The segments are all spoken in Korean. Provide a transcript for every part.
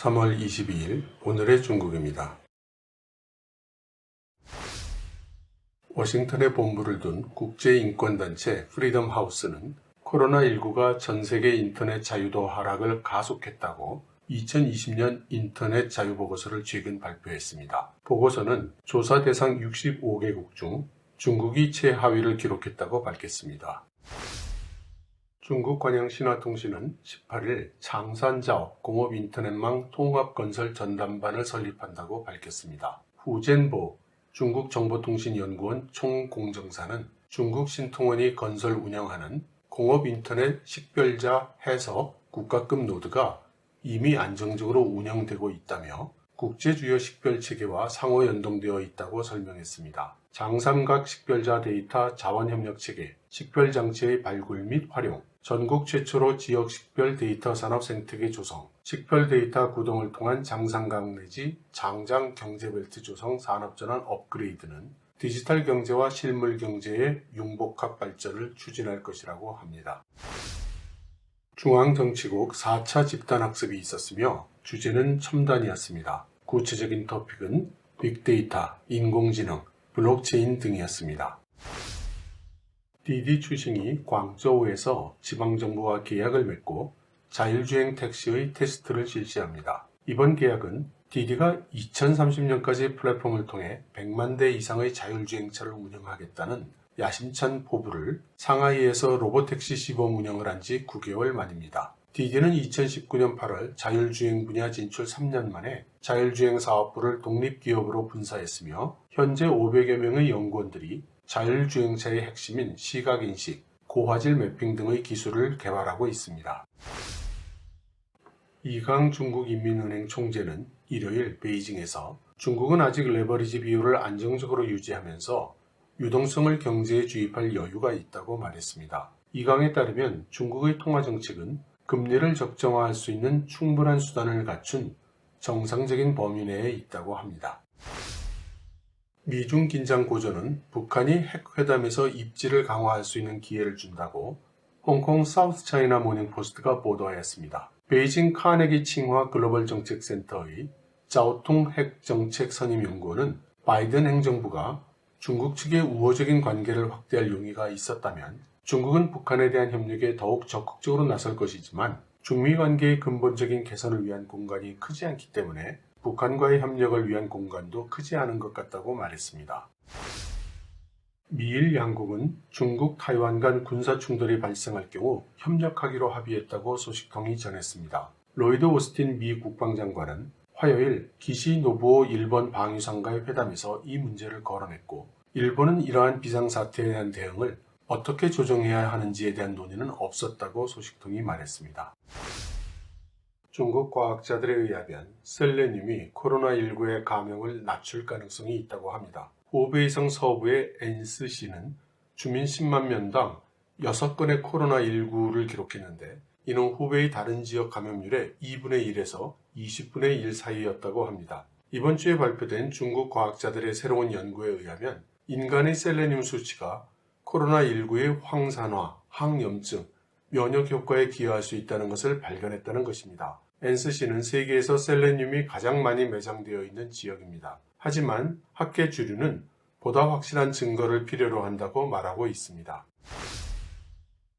3월 22일 오늘의 중국입니다. 워싱턴에 본부를 둔 국제인권단체 프리덤 하우스는 코로나19가 전세계 인터넷 자유도 하락을 가속했다고 2020년 인터넷 자유 보고서를 최근 발표했습니다. 보고서는 조사 대상 65개국 중 중국이 최하위를 기록했다고 밝혔습니다. 중국 관영신화통신은 18일 장산자업 공업인터넷망 통합건설 전담반을 설립한다고 밝혔습니다. 후젠보 중국정보통신연구원 총공정사는 중국 신통원이 건설 운영하는 공업인터넷 식별자 해석 국가급 노드가 이미 안정적으로 운영되고 있다며 국제주요 식별체계와 상호 연동되어 있다고 설명했습니다. 장삼각 식별자 데이터 자원협력체계, 식별장치의 발굴 및 활용, 전국 최초로 지역 식별 데이터 산업 생태계 조성, 식별 데이터 구동을 통한 장삼각 내지 장장 경제벨트 조성 산업전환 업그레이드는 디지털 경제와 실물 경제의 융복합 발전을 추진할 것이라고 합니다. 중앙정치국 4차 집단학습이 있었으며 주제는 첨단이었습니다. 구체적인 토픽은 빅데이터, 인공지능, 블록체인 등이었습니다. 디디 추싱이 광저우에서 지방정부와 계약을 맺고 자율주행 택시의 테스트를 실시합니다. 이번 계약은 디디가 2030년까지 플랫폼을 통해 100만 대 이상의 자율주행차를 운영하겠다는 야심찬 포부를 상하이에서 로보택시 시범 운영을 한 지 9개월 만입니다. 디디는 2019년 8월 자율주행 분야 진출 3년 만에 자율주행 사업부를 독립기업으로 분사했으며 현재 500여 명의 연구원들이 자율주행차의 핵심인 시각인식, 고화질 매핑 등의 기술을 개발하고 있습니다. 이강 중국인민은행 총재는 일요일 베이징에서 중국은 아직 레버리지 비율을 안정적으로 유지하면서 유동성을 경제에 주입할 여유가 있다고 말했습니다. 이강에 따르면 중국의 통화정책은 금리를 적정화할 수 있는 충분한 수단을 갖춘 정상적인 범위 내에 있다고 합니다. 미중 긴장 고조는 북한이 핵회담에서 입지를 강화할 수 있는 기회를 준다고 홍콩 사우스차이나 모닝포스트가 보도하였습니다. 베이징 카네기 칭화 글로벌 정책센터의 짜오퉁 핵정책 선임연구원은 바이든 행정부가 중국 측의 우호적인 관계를 확대할 용의가 있었다면 중국은 북한에 대한 협력에 더욱 적극적으로 나설 것이지만 중미 관계의 근본적인 개선을 위한 공간이 크지 않기 때문에 북한과의 협력을 위한 공간도 크지 않은 것 같다고 말했습니다. 미일 양국은 중국 타이완 간 군사 충돌이 발생할 경우 협력하기로 합의했다고 소식통이 전했습니다. 로이드 오스틴 미 국방장관은 화요일 기시 노부오 일본 방위상과의 회담에서 이 문제를 거론했고 일본은 이러한 비상사태에 대한 대응을 어떻게 조정해야 하는지에 대한 논의는 없었다고 소식통이 말했습니다. 중국 과학자들에 의하면 셀레늄이 코로나19의 감염을 낮출 가능성이 있다고 합니다. 후베이성 서부의 엔스시는 주민 10만 명당 6건의 코로나19를 기록했는데 이는 후베이 다른 지역 감염률의 2분의 1에서 20분의 1 사이였다고 합니다. 이번 주에 발표된 중국 과학자들의 새로운 연구에 의하면 인간의 셀레늄 수치가 코로나19의 황산화, 항염증, 면역 효과에 기여할 수 있다는 것을 발견했다는 것입니다. 엔스시는 세계에서 셀레늄이 가장 많이 매장되어 있는 지역입니다. 하지만 학계 주류는 보다 확실한 증거를 필요로 한다고 말하고 있습니다.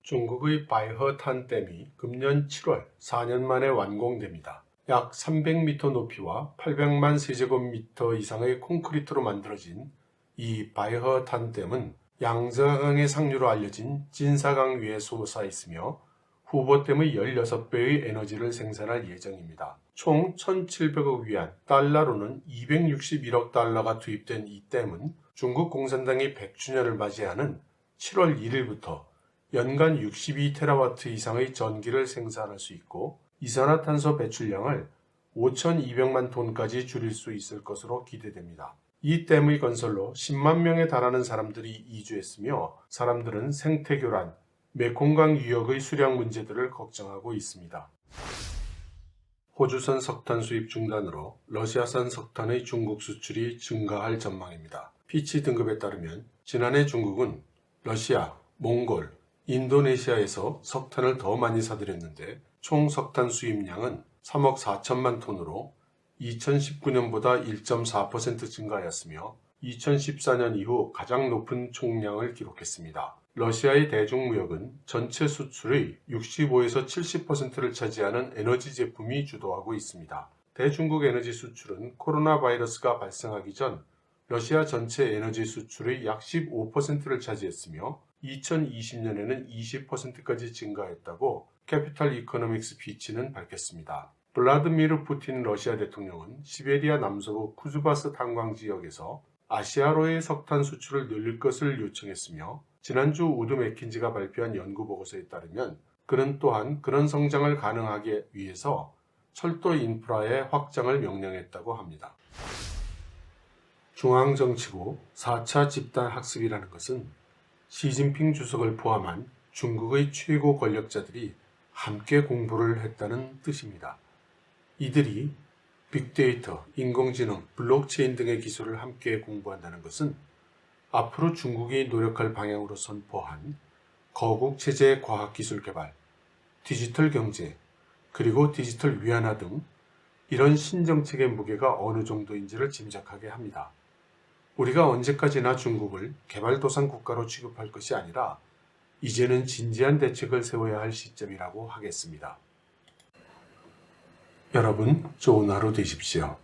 중국의 바이허탄 댐이 금년 7월 4년 만에 완공됩니다. 약 300m 높이와 800만 세제곱미터 이상의 콘크리트로 만들어진 이 바이허탄 댐은 양자강의 상류로 알려진 진사강 위에 솟아 있으며 후보댐의 16배의 에너지를 생산할 예정입니다. 총 1,700억 위안, 달러로는 261억 달러가 투입된 이 댐은 중국 공산당이 100주년을 맞이하는 7월 1일부터 연간 62테라와트 이상의 전기를 생산할 수 있고 이산화탄소 배출량을 5,200만 톤까지 줄일 수 있을 것으로 기대됩니다. 이 댐의 건설로 10만 명에 달하는 사람들이 이주했으며 사람들은 생태교란, 메콩강 유역의 수량 문제들을 걱정하고 있습니다. 호주산 석탄 수입 중단으로 러시아산 석탄의 중국 수출이 증가할 전망입니다. 피치 등급에 따르면 지난해 중국은 러시아, 몽골, 인도네시아에서 석탄을 더 많이 사들였는데 총 석탄 수입량은 3억 4천만 톤으로 2019년보다 1.4% 증가하였으며 2014년 이후 가장 높은 총량을 기록했습니다. 러시아의 대중무역은 전체 수출의 65에서 70%를 차지하는 에너지 제품이 주도하고 있습니다. 대중국 에너지 수출은 코로나 바이러스가 발생하기 전 러시아 전체 에너지 수출의 약 15%를 차지했으며 2020년에는 20%까지 증가했다고 캐피탈 이코노믹스 피치는 밝혔습니다. 블라드미르 푸틴 러시아 대통령은 시베리아 남서부 쿠즈바스 탄광 지역에서 아시아로의 석탄 수출을 늘릴 것을 요청했으며 지난주 우드 맥킨지가 발표한 연구 보고서에 따르면 그는 또한 그런 성장을 가능하기 위해서 철도 인프라의 확장을 명령했다고 합니다. 중앙정치국 4차 집단학습이라는 것은 시진핑 주석을 포함한 중국의 최고 권력자들이 함께 공부를 했다는 뜻입니다. 이들이 빅데이터, 인공지능, 블록체인 등의 기술을 함께 공부한다는 것은 앞으로 중국이 노력할 방향으로 선포한 거국체제 과학기술 개발, 디지털 경제, 그리고 디지털 위안화 등 이런 신정책의 무게가 어느 정도인지를 짐작하게 합니다. 우리가 언제까지나 중국을 개발도상 국가로 취급할 것이 아니라 이제는 진지한 대책을 세워야 할 시점이라고 하겠습니다. 여러분, 좋은 하루 되십시오.